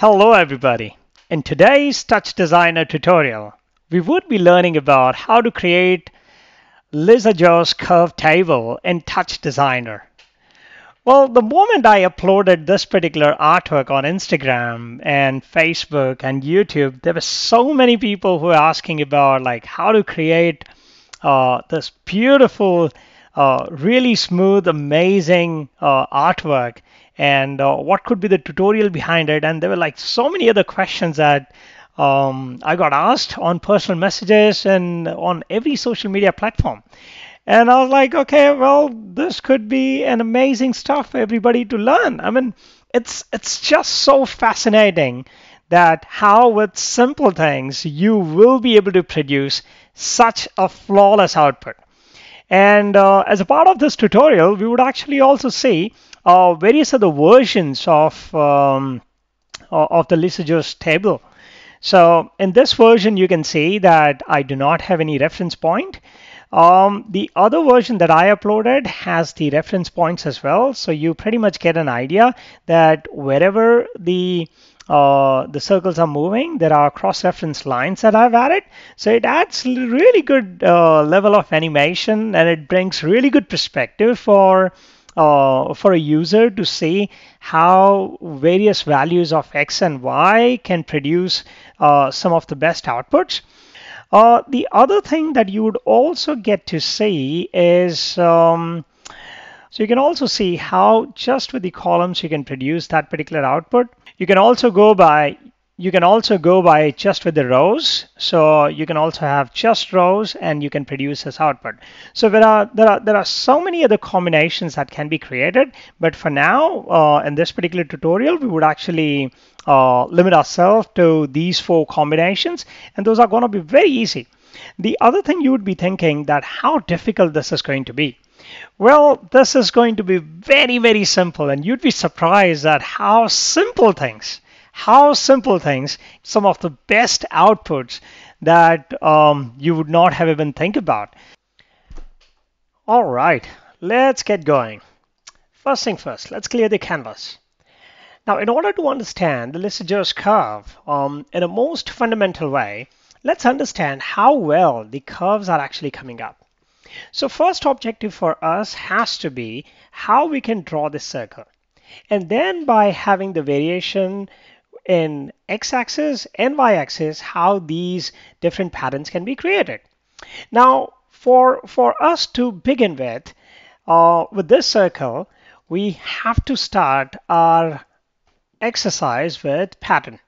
Hello everybody. In today's Touchdesigner tutorial, we would be learning about how to create Lissajous curve table in Touchdesigner. Well, the moment I uploaded this particular artwork on Instagram and Facebook and YouTube, there were so many people who were asking about like how to create this beautiful, really smooth, amazing artwork and what could be the tutorial behind it. And there were like so many other questions that I got asked on personal messages and on every social media platform. And I was like, okay, well, this could be an amazing stuff for everybody to learn. I mean, it's just so fascinating that how with simple things you will be able to produce such a flawless output. And as a part of this tutorial, we would actually also see various other versions of the Lissajous table. So in this version, you can see that I do not have any reference point. The other version that I uploaded has the reference points as well. So you pretty much get an idea that wherever the circles are moving, there are cross-reference lines that I've added. So it adds really good level of animation, and it brings really good perspective for a user to see how various values of X and Y can produce some of the best outputs. The other thing that you would also get to see is so you can also see how just with the columns you can produce that particular output. You can also go by just with the rows. So you can also have just rows and you can produce this output. So there are so many other combinations that can be created. But for now, in this particular tutorial, we would actually limit ourselves to these 4 combinations, and those are going to be very easy. The other thing you would be thinking that how difficult this is going to be. Well, this is going to be very, very simple, and you'd be surprised at how simple things, some of the best outputs that you would not have even think about. All right, let's get going. First thing first, let's clear the canvas. Now, in order to understand the Lissajous curve in a most fundamental way, let's understand how well the curves are actually coming up. So first objective for us has to be how we can draw this circle. And then by having the variation in x-axis and y-axis, how these different patterns can be created. Now, for us to begin with this circle, we have to start our exercise with pattern.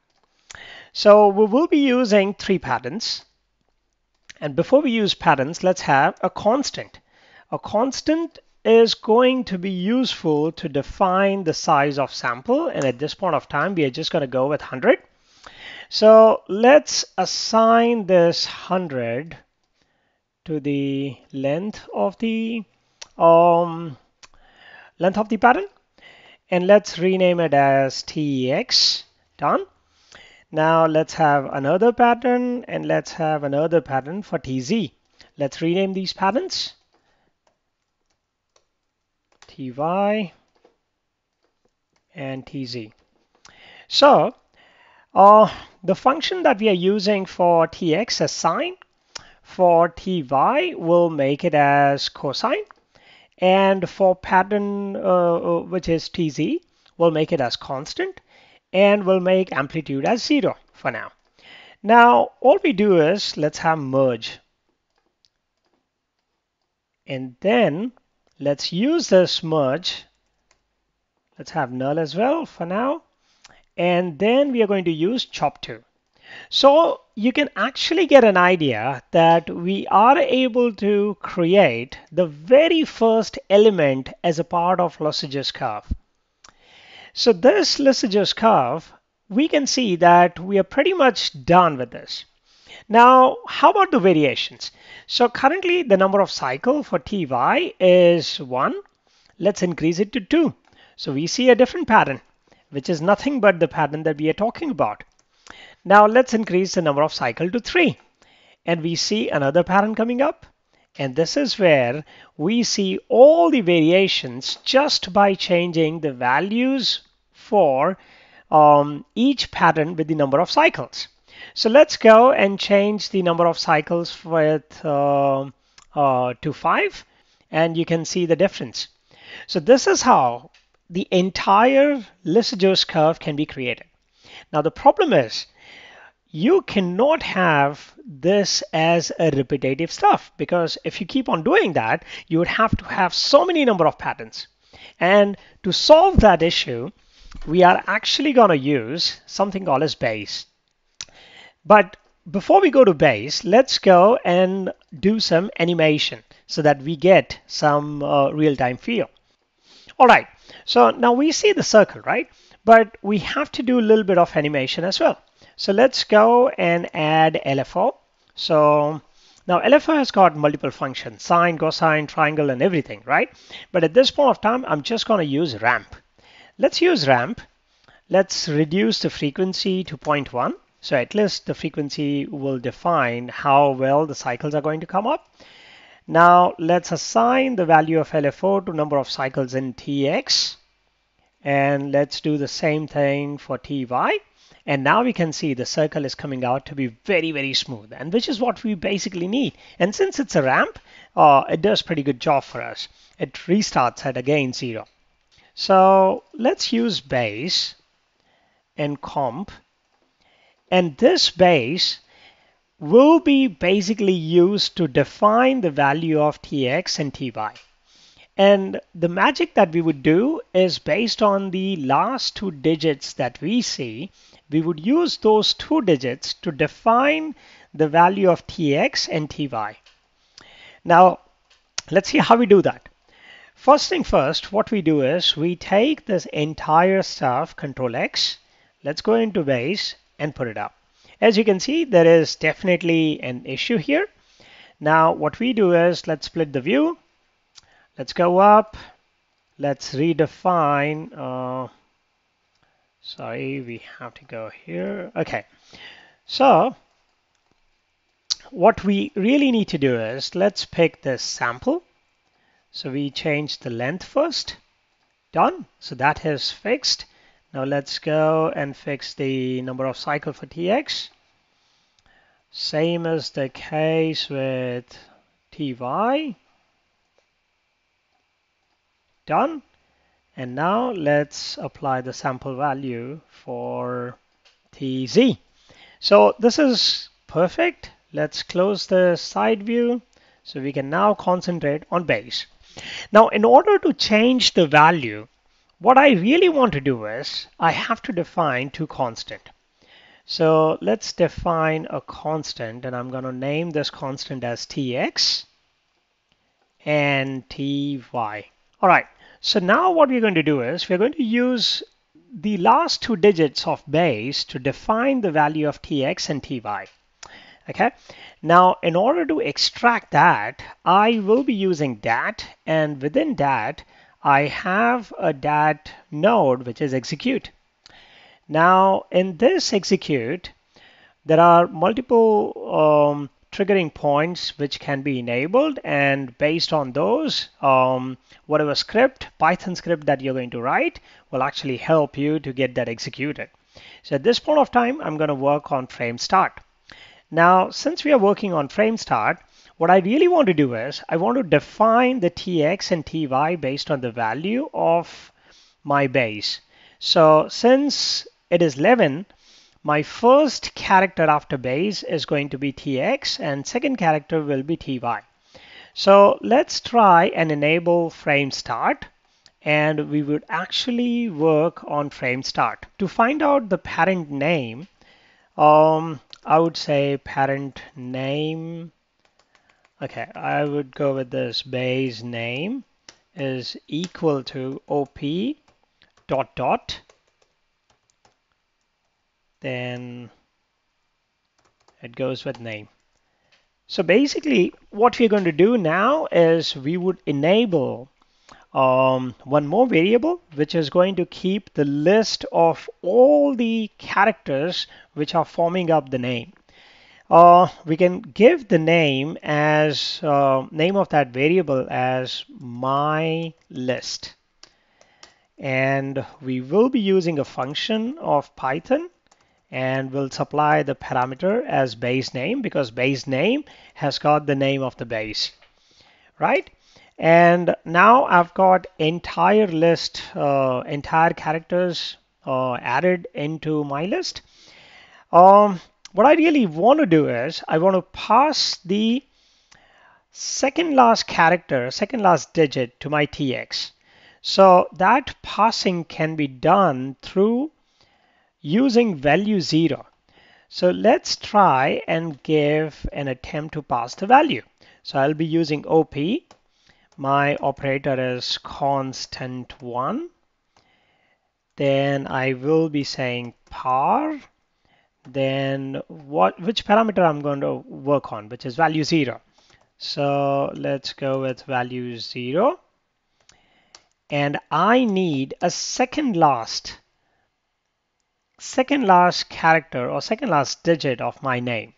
So we will be using 3 patterns. And before we use patterns, let's have a constant. A constant is going to be useful to define the size of sample. And at this point of time, we are just going to go with 100. So let's assign this 100 to the length of the pattern. And let's rename it as TX. Done. Now let's have another pattern, and let's have another pattern for TZ. Let's rename these patterns. TY and TZ. So the function that we are using for TX as sine, for TY we'll make it as cosine, and for pattern which is TZ, we'll make it as constant, and we'll make amplitude as 0 for now. Now, all we do is let's have merge. And then let's use this merge. Let's have null as well for now. And then we are going to use chop to. So you can actually get an idea that we are able to create the very first element as a part of Lissajous curve. So this Lissajous curve, we can see that we are pretty much done with this. Now, how about the variations? So currently the number of cycle for TY is 1. Let's increase it to 2. So we see a different pattern, which is nothing but the pattern that we are talking about. Now let's increase the number of cycle to 3. And we see another pattern coming up. And this is where we see all the variations just by changing the values for each pattern with the number of cycles. So let's go and change the number of cycles with to 5, and you can see the difference. So this is how the entire Lissajous curve can be created. Now the problem is you cannot have this as a repetitive stuff, because if you keep on doing that, you would have to have so many number of patterns. And to solve that issue, we are actually going to use something called as base. But before we go to base, let's go and do some animation so that we get some real-time feel. All right, so now we see the circle, right? But we have to do a little bit of animation as well. So let's go and add LFO. So now LFO has got multiple functions, sine, cosine, triangle, and everything, right? But at this point of time, I'm just going to use ramp. Let's use ramp. Let's reduce the frequency to 0.1. So at least the frequency will define how well the cycles are going to come up. Now let's assign the value of LFO to number of cycles in TX. And let's do the same thing for TY. And now we can see the circle is coming out to be very, very smooth, and which is what we basically need. And since it's a ramp, it does pretty good job for us. It restarts at again 0. So let's use base and comp. And this base will be basically used to define the value of TX and TY. And the magic that we would do is based on the last 2 digits that we see, we would use those 2 digits to define the value of TX and TY. Now, let's see how we do that. First thing first, what we do is we take this entire stuff, Control X, let's go into base and put it up. As you can see, there is definitely an issue here. Now, what we do is let's split the view. Let's go up. Let's redefine. Sorry, we have to go here. Okay. So what we really need to do is let's pick this sample. So we change the length first. Done. So that is fixed. Now let's go and fix the number of cycles for TX. Same as the case with TY. Done. And now let's apply the sample value for TZ. So this is perfect. Let's close the side view so we can now concentrate on base. Now, in order to change the value, what I really want to do is I have to define 2 constants. So let's define a constant, and I'm going to name this constant as TX and TY. All right. So now what we're going to do is we're going to use the last 2 digits of base to define the value of TX and TY. Okay. Now, in order to extract that, I will be using DAT, and within DAT, I have a DAT node, which is Execute. Now, in this Execute, there are multiple triggering points which can be enabled, and based on those, whatever script, Python script that you're going to write will actually help you to get that executed. So at this point of time, I'm going to work on frame start. Now, since we are working on frame start, what I really want to do is I want to define the TX and TY based on the value of my base. So since it is 11, my first character after base is going to be TX and second character will be TY. So let's try and enable frame start, and we would actually work on frame start. To find out the parent name, I would say parent name. Okay, I would go with this base name is equal to OP dot dot. Then it goes with name. So basically what we're going to do now is we would enable one more variable, which is going to keep the list of all the characters which are forming up the name. We can give the name as name of that variable as my list. and we will be using a function of Python, and we'll supply the parameter as base name because base name has got the name of the base, right? And now I've got entire list, entire characters added into my list. What I really want to do is I want to pass the second last character, second last digit to my TX. So that passing can be done through using value 0. So let's try and give an attempt to pass the value. So I'll be using OP. My operator is constant1. Then I will be saying par. Then which parameter I'm going to work on, which is value 0. So let's go with value 0. And I need a second last character or second last digit of my name.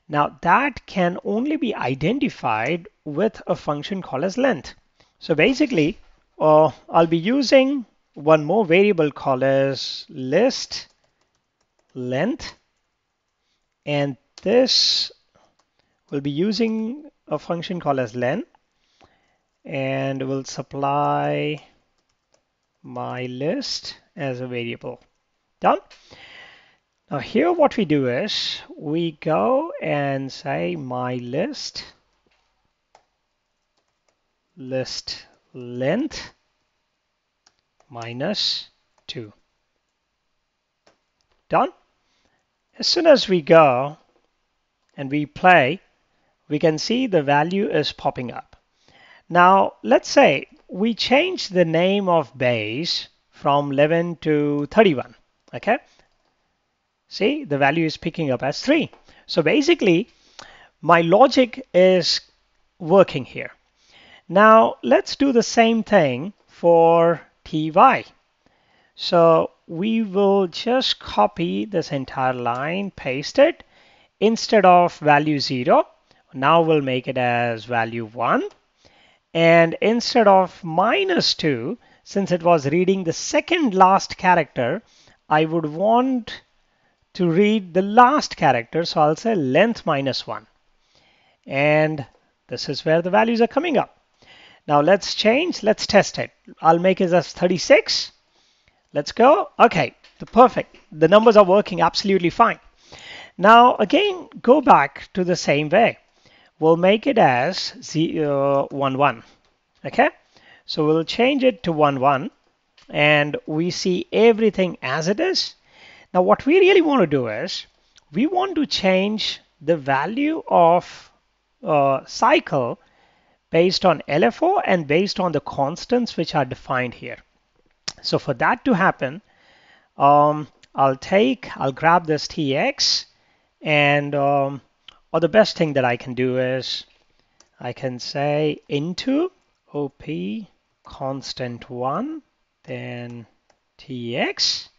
Now that can only be identified with a function called as length. So basically, I'll be using one more variable called as list length, and this will be using a function called as len, and will supply my list as a variable. Done. Now here what we do is we go and say my list length minus 2. Done. As soon as we go and we play, we can see the value is popping up. Now let's say we change the name of base from 11 to 31. Okay. See, the value is picking up as 3. So basically, my logic is working here. Now, let's do the same thing for ty. So we will just copy this entire line, paste it. Instead of value 0, now we'll make it as value 1. And instead of minus 2, since it was reading the second last character, I would want to read the last character, so I'll say length minus 1. And this is where the values are coming up. Now let's test it. I'll make it as 36. Let's go. Okay, perfect. The numbers are working absolutely fine. Now again, go back to the same way. We'll make it as 1, 1. Okay, so we'll change it to 1, 1, and we see everything as it is. Now what we really want to do is we want to change the value of cycle based on LFO and based on the constants which are defined here. So for that to happen, I'll grab this TX, and or the best thing that I can do is I can say into OP constant 1, then TX.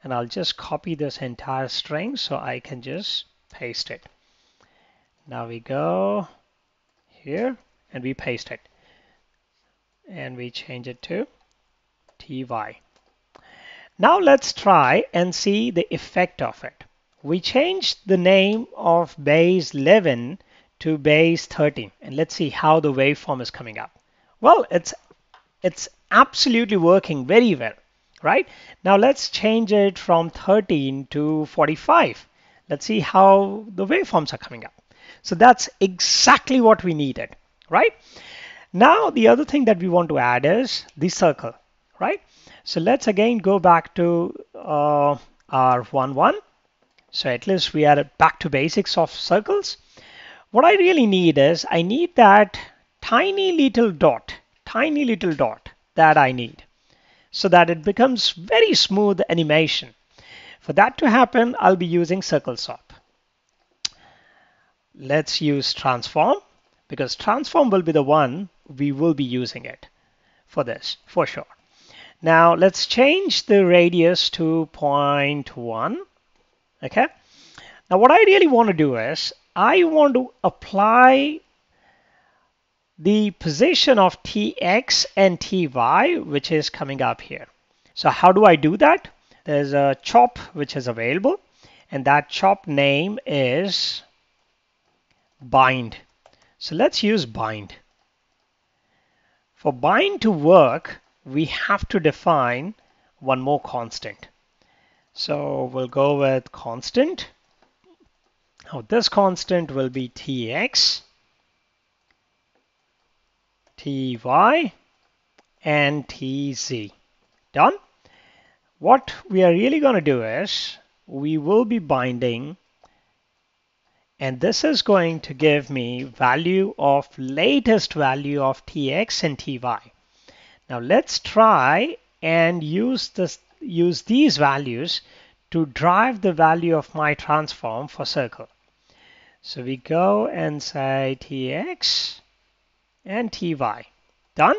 And I'll just copy this entire string so I can just paste it. Now we go here and we paste it. And we change it to TY. Now let's try and see the effect of it. We changed the name of base 11 to base 13. And let's see how the waveform is coming up. Well, it's absolutely working very well. Right? Now let's change it from 13 to 45. Let's see how the waveforms are coming up. So that's exactly what we needed, right? Now the other thing that we want to add is the circle, right? So let's again go back to our 1, 1. So at least we are back to basics of circles. What I really need is I need that tiny little dot that I need, so that it becomes very smooth animation. For that to happen, I'll be using CircleSwap. Let's use transform, because transform will be the one we will be using it for this, for sure. Now let's change the radius to 0.1. Okay. Now what I really want to do is I want to apply the position of Tx and Ty, which is coming up here. So how do I do that? There's a chop which is available, and that chop name is bind. So let's use bind. For bind to work, we have to define one more constant. So we'll go with constant. Now this constant will be Tx, Ty, and Tz. Done? What we are really going to do is we will be binding, and this is going to give me value of latest value of Tx and Ty. Now let's try and use these values to drive the value of my transform for circle. So we go and say Tx and Ty. Done?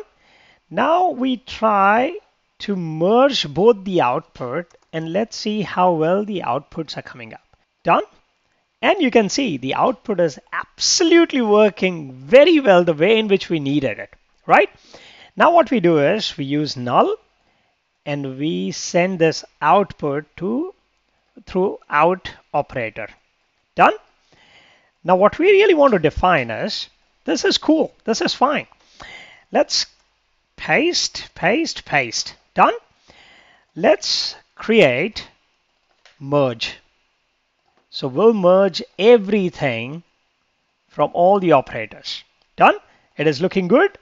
Now we try to merge both the output, and let's see how well the outputs are coming up. Done? And you can see the output is absolutely working very well the way in which we needed it, right? Now what we do is we use null, and we send this output through out operator. Done? Now what we really want to define is, this is cool, this is fine. Let's paste, paste, paste. Done? Let's create merge. So we'll merge everything from all the operators. Done? It is looking good.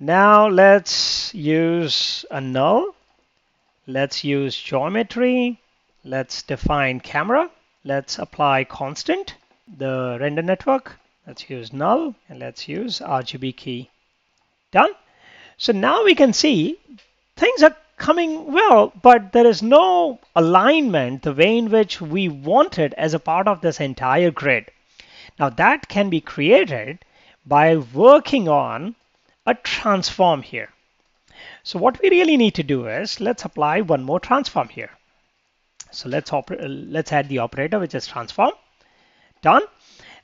Now let's use a null. Let's use geometry. Let's define camera. Let's apply constant, the render network. Let's use null, and let's use RGB key. Done? So now we can see things are coming well, but there is no alignment the way in which we wanted as a part of this entire grid. Now that can be created by working on a transform here. So what we really need to do is let's apply one more transform here. So let's add the operator, which is transform. Done.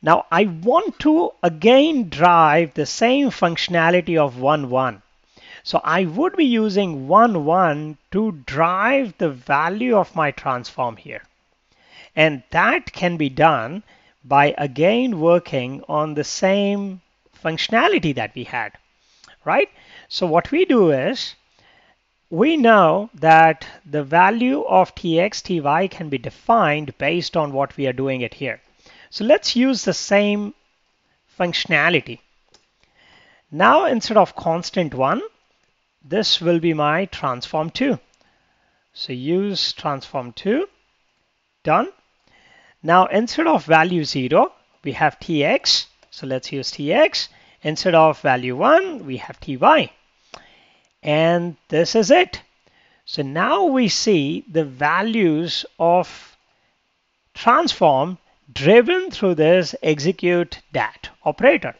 Now I want to again drive the same functionality of 1, 1. So I would be using 1, 1 to drive the value of my transform here. And that can be done by again working on the same functionality that we had, right? So what we do is we know that the value of Tx, Ty can be defined based on what we are doing it here. So let's use the same functionality. Now instead of constant 1, this will be my transform 2. So use transform 2. Done. Now instead of value 0, we have Tx. So let's use Tx. Instead of value 1, we have Ty. And this is it. So now we see the values of transform driven through this execute DAT operator.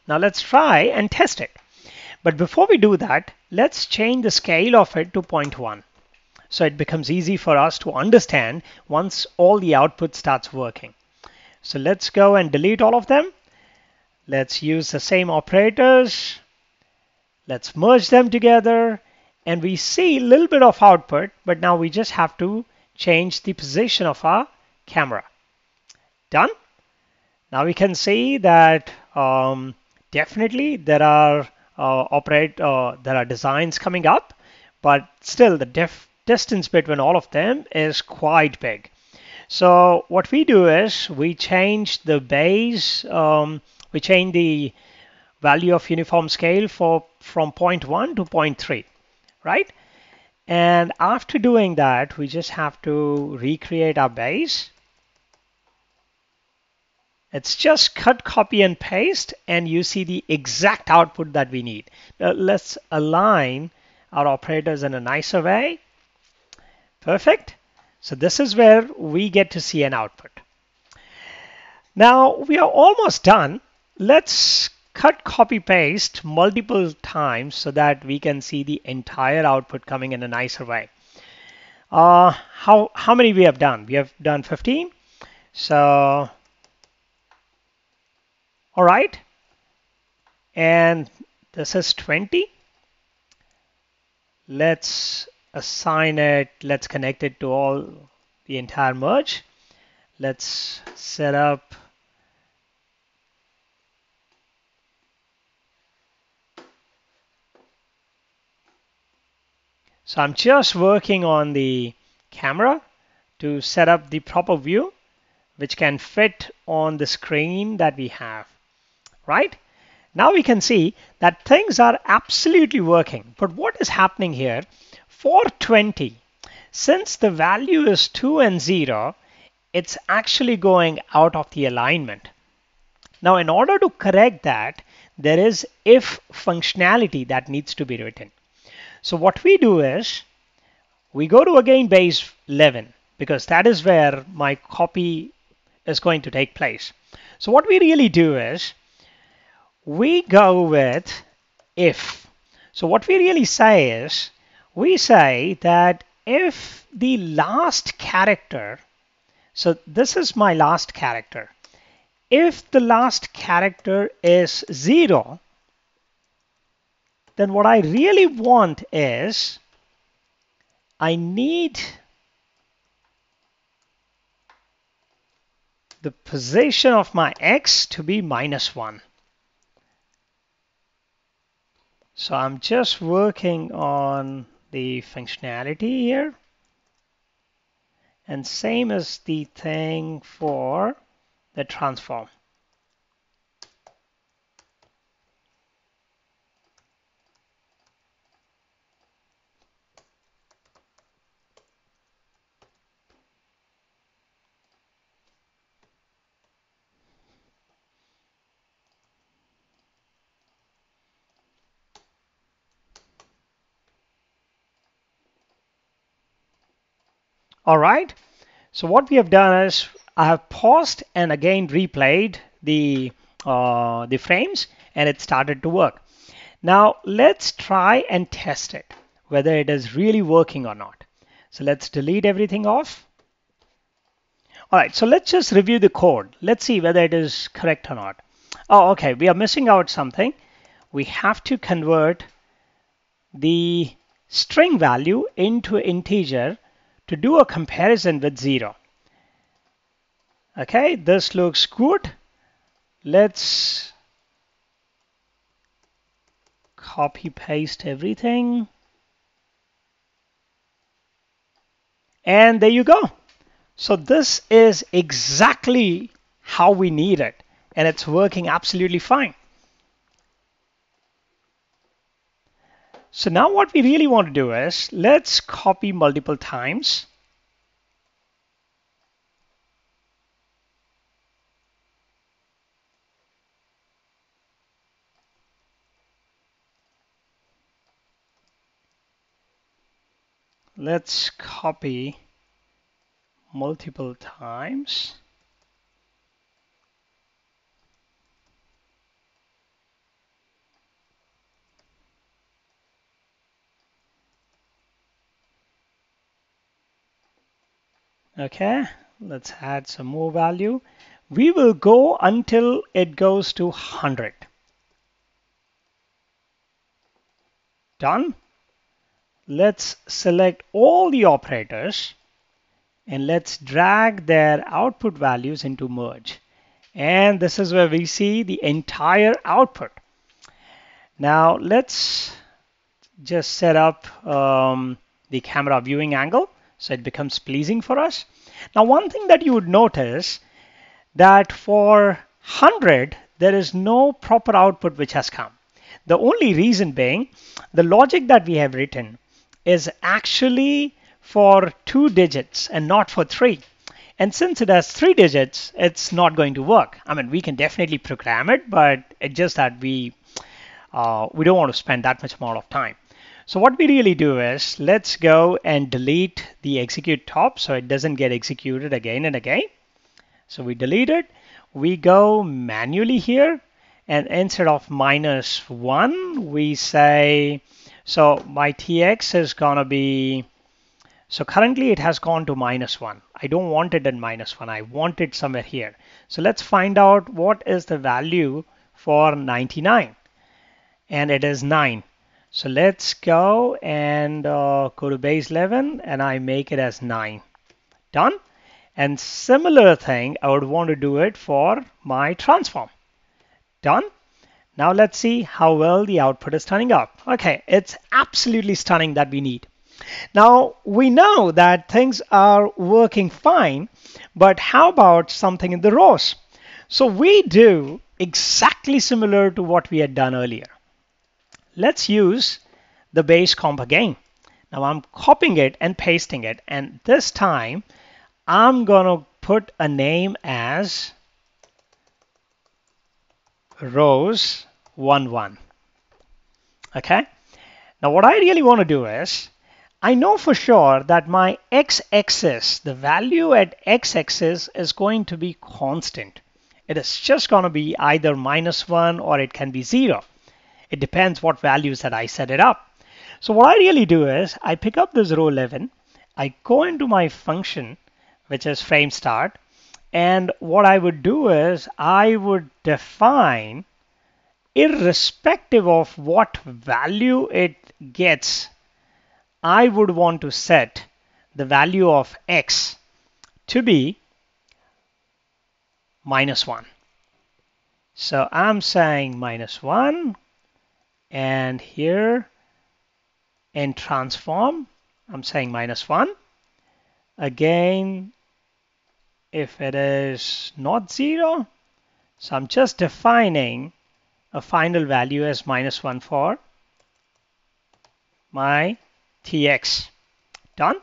Now let's try and test it. But before we do that, let's change the scale of it to 0.1. So it becomes easy for us to understand once all the output starts working. So let's go and delete all of them. Let's use the same operators. Let's merge them together. And we see a little bit of output, but now we just have to change the position of our camera. Done. Now we can see that definitely there are designs coming up, but still the distance between all of them is quite big. So what we do is we change the base, we change the value of uniform scale from 0.1 to 0.3, right? And after doing that, we just have to recreate our base. It's just cut, copy, and paste, and you see the exact output that we need. Now, let's align our operators in a nicer way. Perfect. So this is where we get to see an output. Now we are almost done. Let's cut, copy, paste multiple times so that we can see the entire output coming in a nicer way. How many we have done? We have done 15. So all right, and this is 20. Let's assign it, let's connect it to all the entire merge. Let's set up so I'm just working on the camera to set up the proper view which can fit on the screen that we have, right? Now we can see that things are absolutely working. But what is happening here? For 20, since the value is 2 and 0, it's actually going out of the alignment. Now, in order to correct that, there is if functionality that needs to be written. So what we do is we go to again base 11 because that is where my copy is going to take place. So what we really do is we go with if. So what we really say is we say that if the last character, so this is my last character, if the last character is 0, then what I really want is I need the position of my x to be -1. So I'm just working on the functionality here. And same as the thing for the transform. All right. So what we have done is I have paused and again replayed the frames, and it started to work. Now let's try and test it, whether it is really working or not. So let's delete everything off. All right, so let's just review the code. Let's see whether it is correct or not. Oh, okay, we are missing out something. We have to convert the string value into an integer to do a comparison with 0. Okay, this looks good. Let's copy paste everything. And there you go. So this is exactly how we need it, and it's working absolutely fine. So now what we really want to do is let's copy multiple times. Let's copy multiple times. Okay, let's add some more value. We will go until it goes to 100. Done. Let's select all the operators and let's drag their output values into merge. And this is where we see the entire output. Now let's just set up the camera viewing angle so it becomes pleasing for us. Now one thing that you would notice that for 100 there is no proper output which has come. The only reason being the logic that we have written is actually for 2 digits and not for 3. And since it has 3 digits, it's not going to work. I mean, we can definitely program it, but it's just that we don't want to spend that much amount of time. So what we really do is let's go and delete the execute top so it doesn't get executed again and again. So we delete it. We go manually here, and instead of -1, we say, so my TX is going to be, so currently it has gone to -1. I don't want it in -1. I want it somewhere here. So let's find out what is the value for 99. and it is 9. So let's go and go to base 11 and I make it as 9. Done. And similar thing, I would want to do it for my transform. Done. Now let's see how well the output is turning out. Okay, it's absolutely stunning that we need. Now we know that things are working fine, but how about something in the rows? So we do exactly similar to what we had done earlier. Let's use the base comp again. Now I'm copying it and pasting it, and this time I'm gonna put a name as rows 1 1. Okay, now what I really want to do is, I know for sure that my x-axis, the value at x-axis is going to be constant. It is just going to be either -1 or it can be 0. It depends what values that I set it up. So what I really do is I pick up this row 11, I go into my function, which is frame start, and what I would do is I would define, irrespective of what value it gets, I would want to set the value of x to be -1. So I'm saying -1, and here in transform, I'm saying -1. Again, if it is not 0, so I'm just defining a final value as -1 for my tx. Done.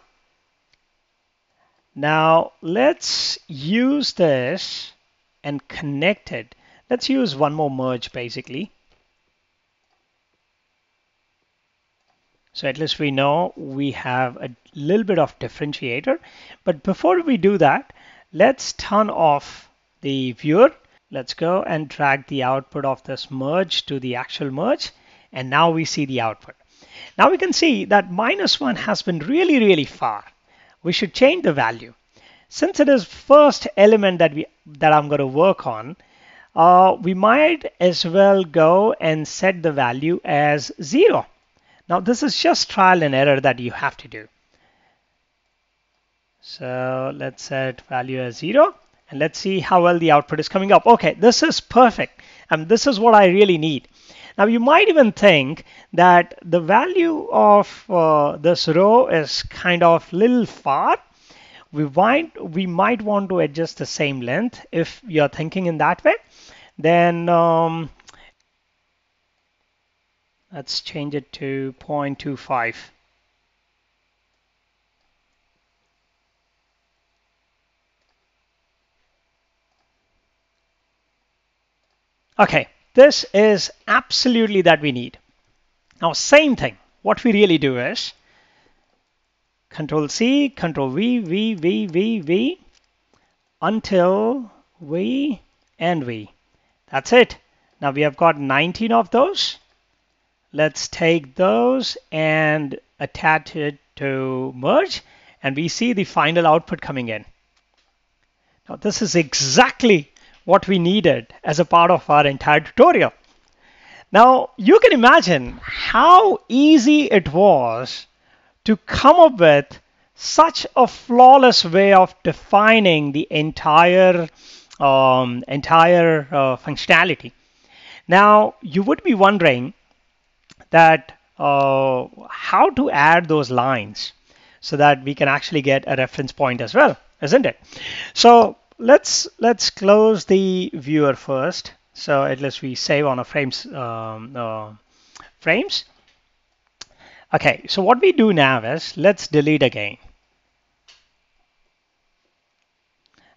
Now let's use this and connect it. Let's use one more merge basically. So at least we know we have a little bit of differentiator. But before we do that, let's turn off the viewer. Let's go and drag the output of this merge to the actual merge. And now we see the output. Now we can see that -1 has been really, really far. We should change the value. Since it is first element that I'm going to work on, we might as well go and set the value as 0. Now this is just trial and error that you have to do. So let's set value as 0 and let's see how well the output is coming up. Okay, this is perfect, and this is what I really need. Now you might even think that the value of this row is kind of little far. We might want to adjust the same length. If you're thinking in that way, then let's change it to 0.25. Okay, this is absolutely that we need. Now same thing, what we really do is Control C, Control V, until V and V. That's it. Now we have got 19 of those. Let's take those and attach it to merge, and we see the final output coming in. Now this is exactly what we needed as a part of our entire tutorial. Now you can imagine how easy it was to come up with such a flawless way of defining the entire functionality. Now you would be wondering that how to add those lines so that we can actually get a reference point as well, isn't it? So let's close the viewer first. So at least we save on a frames. Okay, so what we do now is let's delete again.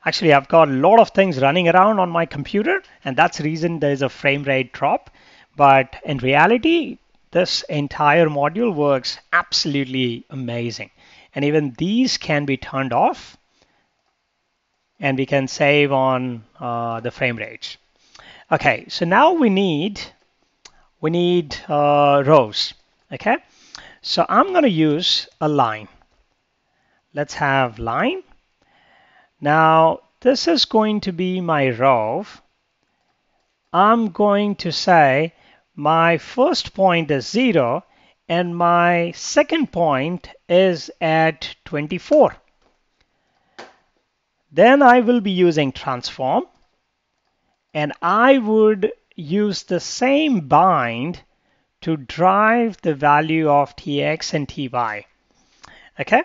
Actually, I've got a lot of things running around on my computer, and that's the reason there's a frame rate drop. But in reality, this entire module works absolutely amazing. And even these can be turned off, and we can save on the frame rates. Okay, so now we need rows. Okay, so I'm going to use a line. Let's have line. Now this is going to be my row. I'm going to say my first point is 0 and my second point is at 24. Then I will be using transform, and I would use the same bind to drive the value of tx and ty. Okay,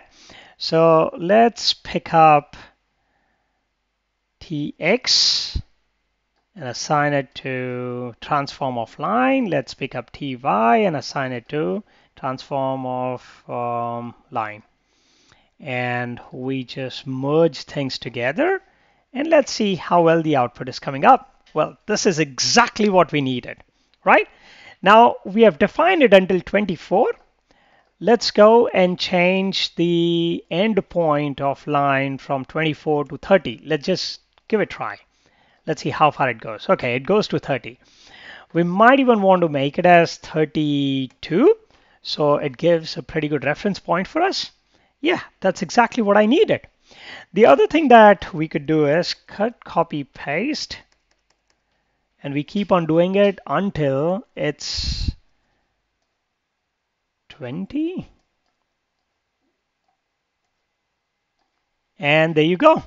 so let's pick up tx and assign it to transform of line. Let's pick up ty and assign it to transform of line. And we just merge things together, and let's see how well the output is coming up. Well, this is exactly what we needed, right? Now we have defined it until 24. Let's go and change the end point of line from 24 to 30. Let's just give it a try. Let's see how far it goes. Okay, it goes to 30. We might even want to make it as 32, so it gives a pretty good reference point for us. Yeah, that's exactly what I needed. The other thing that we could do is cut, copy, paste, and we keep on doing it until it's 20. And there you go.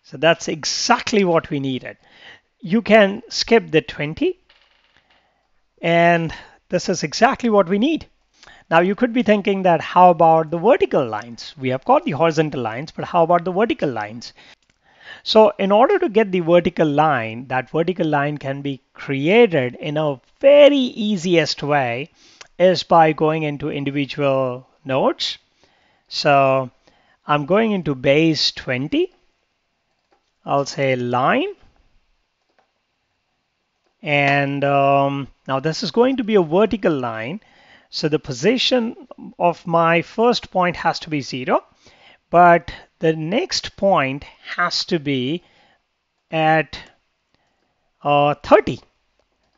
So that's exactly what we needed. You can skip the 20, and this is exactly what we need. Now you could be thinking that how about the vertical lines? We have got the horizontal lines, but how about the vertical lines? So in order to get the vertical line, that vertical line can be created in a very easiest way is by going into individual nodes. So I'm going into base 20. I'll say line. And now this is going to be a vertical line. So the position of my first point has to be 0, but the next point has to be at 30.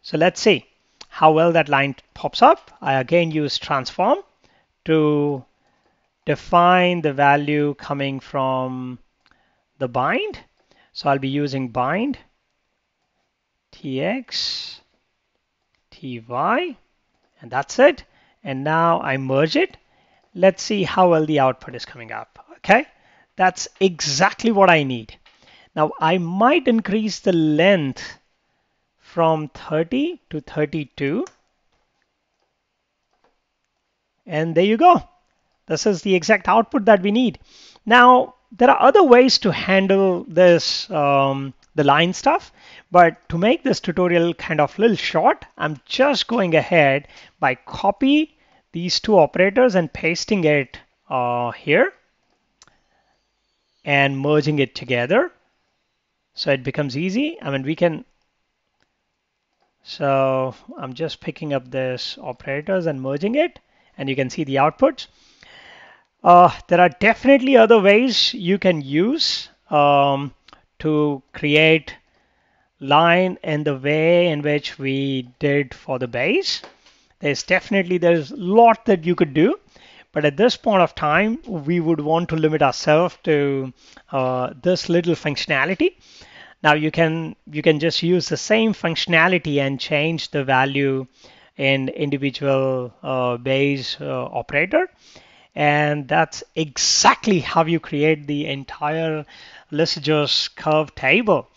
So let's see how well that line pops up. I again use transform to define the value coming from the bind. So I'll be using bind tx ty, and that's it. And now I merge it. Let's see how well the output is coming up. Okay, that's exactly what I need. Now I might increase the length from 30 to 32. And there you go. This is the exact output that we need. Now there are other ways to handle this the line stuff, but to make this tutorial kind of a little short, I'm just going ahead by copy these two operators and pasting it here and merging it together so it becomes easy. I mean, we can, so I'm just picking up this operators and merging it, and you can see the outputs. There are definitely other ways you can use to create line in the way in which we did for the base. There's a lot that you could do, but at this point of time, we would want to limit ourselves to this little functionality. Now you can just use the same functionality and change the value in individual base operator. And that's exactly how you create the entire Lissajous curve table.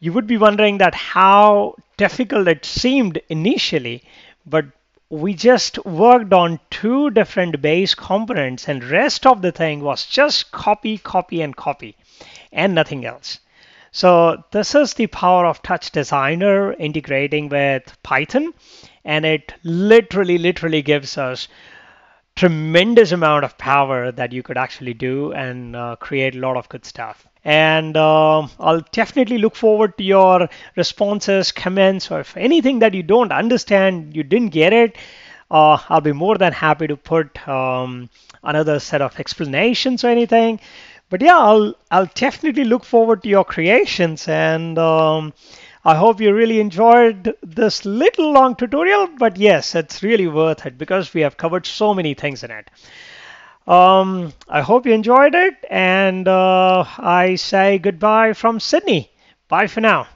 You would be wondering that how difficult it seemed initially, but we just worked on 2 different base components, and rest of the thing was just copy, copy, and copy, and nothing else. So this is the power of Touchdesigner integrating with Python, and it literally gives us tremendous amount of power that you could actually do and create a lot of good stuff. And I'll definitely look forward to your responses, comments, or if anything that you don't understand, you didn't get it, I'll be more than happy to put another set of explanations or anything. But yeah, I'll definitely look forward to your creations, and I hope you really enjoyed this little long tutorial, but yes, it's really worth it because we have covered so many things in it. I hope you enjoyed it, and I say goodbye from Sydney. Bye for now.